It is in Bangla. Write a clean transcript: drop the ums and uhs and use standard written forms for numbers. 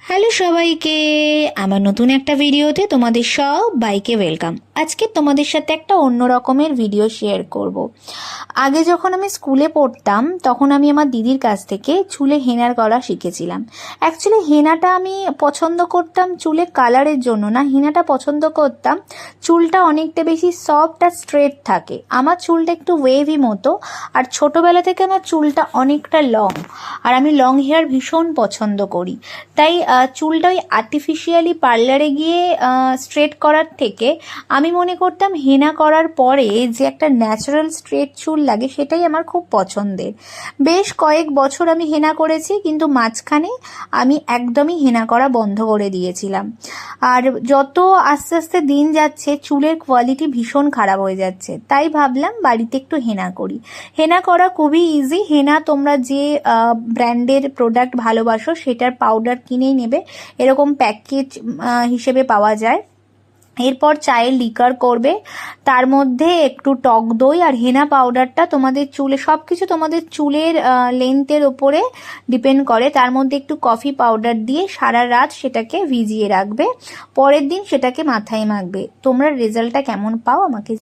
হ্যালো সবাইকে, আমার নতুন একটা ভিডিওতে তোমাদের সবাইকে ওয়েলকাম। আজকে তোমাদের সাথে একটা অন্য রকমের ভিডিও শেয়ার করব। আগে যখন আমি স্কুলে পড়তাম তখন আমি আমার দিদির কাছ থেকে চুলে হেনার করা শিখেছিলাম। অ্যাকচুয়ালি হেনাটা আমি পছন্দ করতাম চুলে কালারের জন্য না, হেনাটা পছন্দ করতাম চুলটা অনেকটা বেশি সফট আর স্ট্রেট থাকে। আমার চুলটা একটু ওয়েভি মতো, আর ছোটোবেলা থেকে আমার চুলটা অনেকটা লং, আর আমি লং হেয়ার ভীষণ পছন্দ করি। তাই চুলটা ওই আর্টিফিশিয়ালি পার্লারে গিয়ে স্ট্রেট করার থেকে আমি মনে করতাম হেনা করার পরে যে একটা ন্যাচারাল স্ট্রেট চুল লাগে সেটাই আমার খুব পছন্দের। বেশ কয়েক বছর আমি হেনা করেছি, কিন্তু মাঝখানে আমি একদমই হেনা করা বন্ধ করে দিয়েছিলাম। আর যত আস্তে আস্তে দিন যাচ্ছে চুলের কোয়ালিটি ভীষণ খারাপ হয়ে যাচ্ছে, তাই ভাবলাম বাড়িতে একটু হেনা করি। হেনা করা খুবই ইজি। হেনা তোমরা যে ব্র্যান্ডের প্রোডাক্ট ভালোবাসো সেটার পাউডার কিনেই নেবে, এরকম প্যাকেজ হিসেবে পাওয়া যায়। এরপর চায়ের লিকার করবে, তার মধ্যে একটু টক দই আর হেনা পাউডারটা তোমাদের চুলে, সব কিছু তোমাদের চুলের লেন্থের ওপরে ডিপেন্ড করে। তার মধ্যে একটু কফি পাউডার দিয়ে সারা রাত সেটাকে ভিজিয়ে রাখবে, পরের দিন সেটাকে মাথায় মাখবে। তোমরা রেজাল্টটা কেমন পাও আমাকে